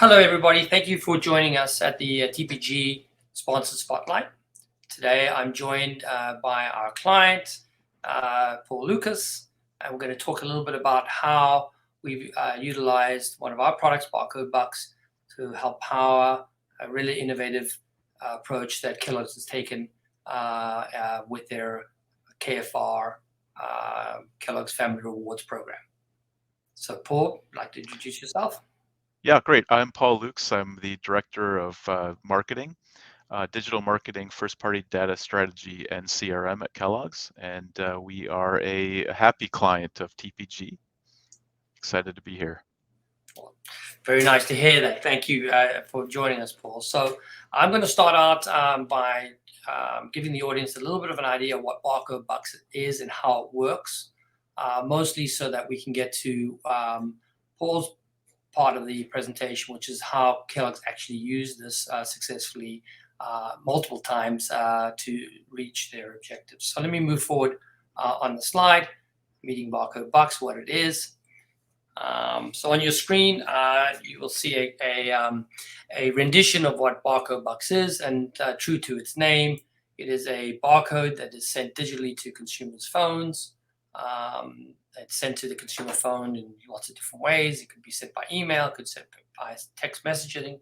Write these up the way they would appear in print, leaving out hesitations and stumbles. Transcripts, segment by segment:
Hello, everybody. Thank you for joining us at the TPG Sponsored Spotlight. Today, I'm joined by our client, Paul Lucas, and we're going to talk a little bit about how we've utilized one of our products, Barcode Bucks, to help power a really innovative approach that Kellogg's has taken with their KFR, Kellogg's Family Rewards Program. So, Paul, would you like to introduce yourself? Yeah, great. I'm Paul Lukes. I'm the Director of Marketing, Digital Marketing, First-Party Data Strategy, and CRM at Kellogg's. And we are a happy client of TPG. Excited to be here. Very nice to hear that. Thank you for joining us, Paul. So I'm going to start out by giving the audience a little bit of an idea of what Barcode Bucks is and how it works, mostly so that we can get to Paul's part of the presentation, which is how Kellogg's actually used this successfully multiple times to reach their objectives. So let me move forward on the slide, meeting Barcode Bucks, what it is. So on your screen, you will see a rendition of what Barcode Bucks is, and true to its name, it is a barcode that is sent digitally to consumers' phones. It's sent to the consumer phone in lots of different ways. It could be sent by email, it could be sent by text messaging.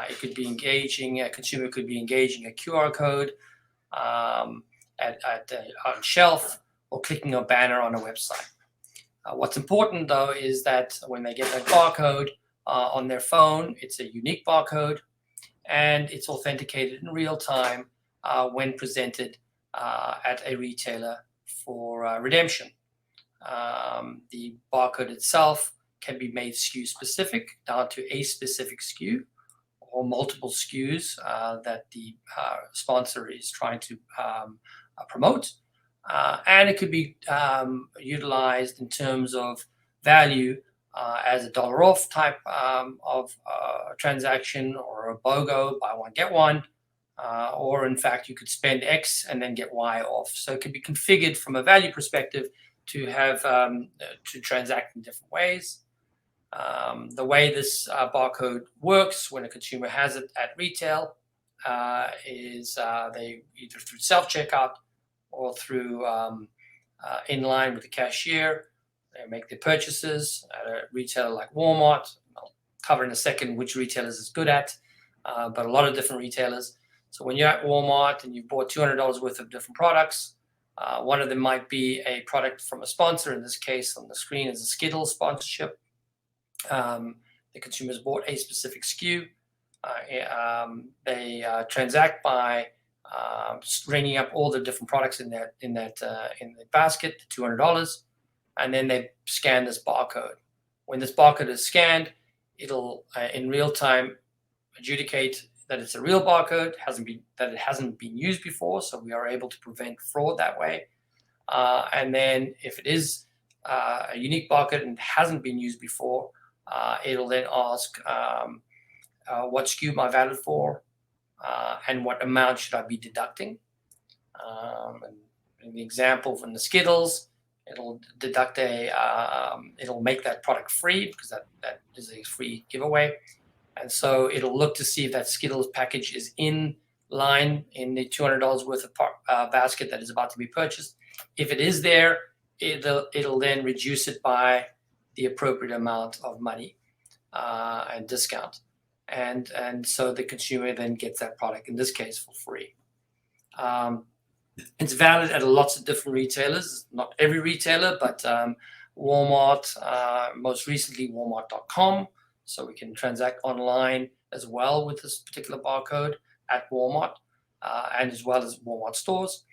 It could be engaging, a consumer could be engaging a QR code on shelf or clicking a banner on a website. What's important, though, is that when they get that barcode on their phone, it's a unique barcode, and it's authenticated in real time when presented at a retailer for redemption. The barcode itself can be made SKU specific, down to a specific SKU or multiple SKUs that the sponsor is trying to promote. And it could be utilized in terms of value as a dollar off type of transaction, or a BOGO, buy one, get one. Or in fact, you could spend X and then get Y off. So it can be configured from a value perspective to have to transact in different ways. The way this barcode works when a consumer has it at retail is they either through self-checkout or through in line with the cashier. They make their purchases at a retailer like Walmart. I'll cover in a second which retailers is good at, but a lot of different retailers. So when you're at Walmart and you've bought $200 worth of different products, one of them might be a product from a sponsor. In this case, on the screen is a Skittles sponsorship. The consumers bought a specific SKU. They transact by ringing up all the different products in the basket, $200, and then they scan this barcode. When this barcode is scanned, it'll in real time adjudicate that it's a real barcode, that it hasn't been used before, so we are able to prevent fraud that way. And then if it is a unique barcode and hasn't been used before, it'll then ask what SKU am I valid for, and what amount should I be deducting. And in the example from the Skittles, it'll deduct it'll make that product free because that is a free giveaway. And so it'll look to see if that Skittles package is in line in the $200 worth of basket that is about to be purchased. If it is there, it'll then reduce it by the appropriate amount of money and discount. And so the consumer then gets that product, in this case, for free. It's valid at lots of different retailers, not every retailer, but Walmart, most recently Walmart.com. So we can transact online as well with this particular barcode at Walmart, and as well as Walmart stores.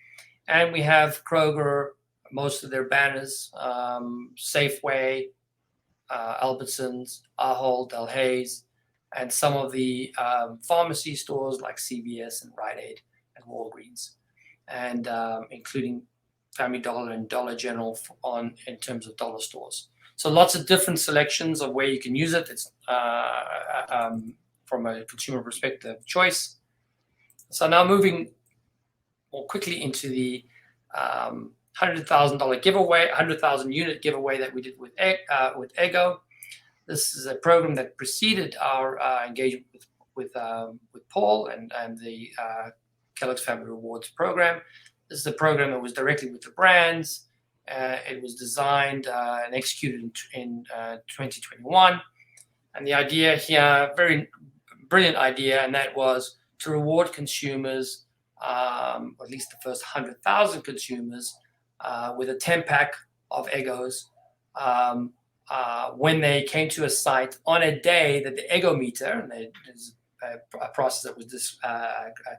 And we have Kroger, most of their banners, Safeway, Albertsons, Ahold, Delhaize, and some of the pharmacy stores like CVS and Rite Aid and Walgreens, and including Family Dollar and Dollar General in terms of dollar stores. So lots of different selections of where you can use it. It's from a consumer perspective choice. So now moving more quickly into the $100,000 giveaway, 100,000 unit giveaway that we did with Ego. This is a program that preceded our engagement with Paul and the Kellogg's Family Rewards program. This is a program that was directly with the brands. It was designed and executed in 2021. And the idea here, very brilliant idea, and that was to reward consumers, or at least the first 100,000 consumers, with a 10-pack of Eggos when they came to a site on a day that the Eggometer, and there's a process that was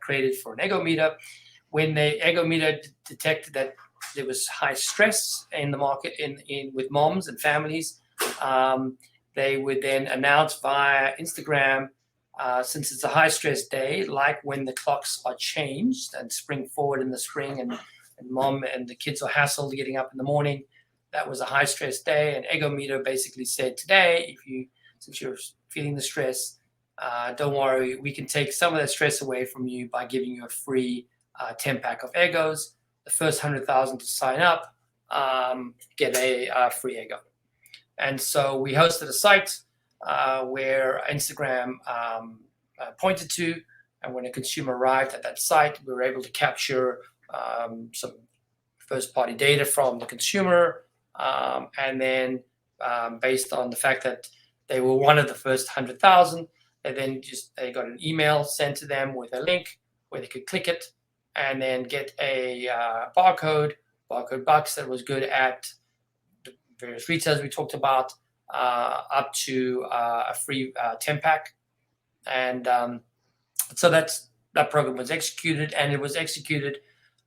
created for an Eggometer, when the Eggometer detected that there was high stress in the market with moms and families, they would then announce via Instagram, since it's a high stress day, like when the clocks are changed and spring forward in the spring, and mom and the kids are hassled getting up in the morning. That was a high stress day, and Eggometer basically said, today, since you're feeling the stress, don't worry, we can take some of that stress away from you by giving you a free 10-pack of Eggos. The first 100,000 to sign up get a free Eggo. And so we hosted a site where Instagram pointed to, and when a consumer arrived at that site, we were able to capture some first-party data from the consumer, and then based on the fact that they were one of the first 100,000, they got an email sent to them with a link where they could click it and then get a barcode bucks that was good at the various retailers we talked about, up to a free 10-pack. And so that program was executed, and it was executed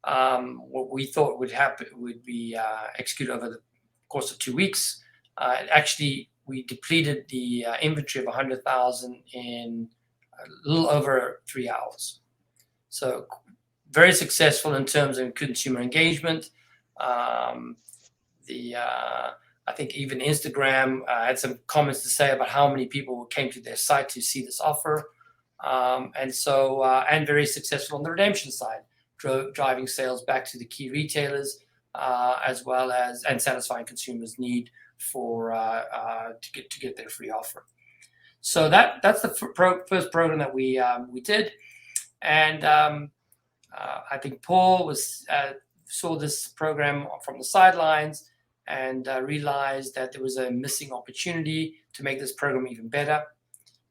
what we thought would be executed over the course of 2 weeks. Actually, we depleted the inventory of 100,000 in a little over 3 hours. So very successful in terms of consumer engagement. I think even Instagram had some comments to say about how many people came to their site to see this offer. And very successful on the redemption side, driving sales back to the key retailers, as well as and satisfying consumers' need for to get their free offer. So that's the first program that we did, and I think Paul saw this program from the sidelines and realized that there was a missing opportunity to make this program even better.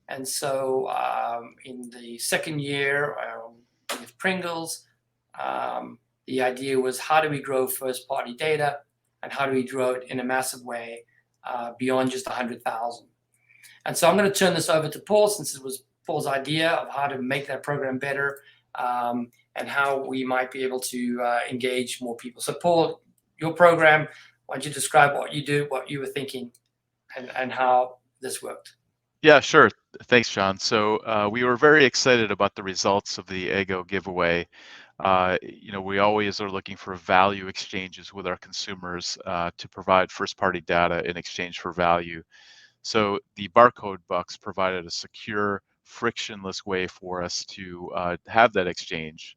And so in the second year with Pringles, the idea was, how do we grow first-party data, and how do we grow it in a massive way beyond just 100,000? And so I'm going to turn this over to Paul, since it was Paul's idea of how to make that program better, and how we might be able to engage more people. So Paul, your program, why don't you describe what you do, what you were thinking, and how this worked? Yeah, sure. Thanks, Sean. So we were very excited about the results of the Eggo giveaway. We always are looking for value exchanges with our consumers to provide first-party data in exchange for value. So the barcode bucks provided a secure, frictionless way for us to have that exchange.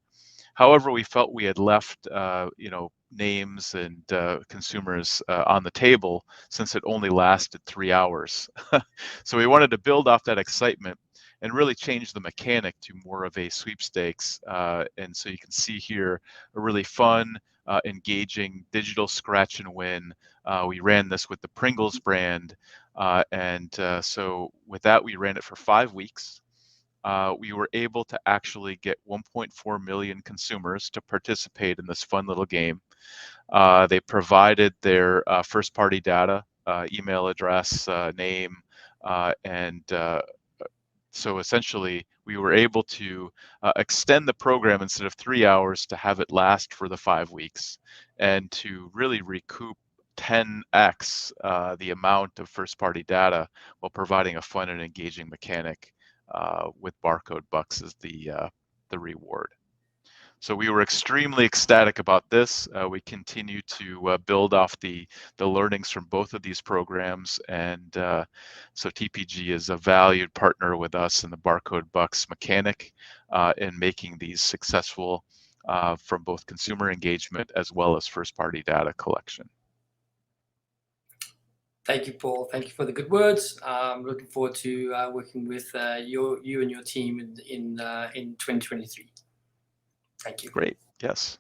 However, we felt we had left, names and consumers on the table, since it only lasted 3 hours. So we wanted to build off that excitement and really change the mechanic to more of a sweepstakes. And so you can see here a really fun, engaging digital scratch and win. We ran this with the Pringles brand. So with that, we ran it for 5 weeks. We were able to actually get 1.4 million consumers to participate in this fun little game. They provided their first-party data, email address, name, so essentially we were able to extend the program instead of 3 hours to have it last for the 5 weeks, and to really recoup 10x the amount of first-party data while providing a fun and engaging mechanic with barcode bucks as the reward. So we were extremely ecstatic about this. We continue to build off the learnings from both of these programs, and so TPG is a valued partner with us in the barcode bucks mechanic in making these successful from both consumer engagement as well as first-party data collection. Thank you, Paul. Thank you for the good words. Looking forward to working with you and your team in 2023. Thank you. Great. Yes.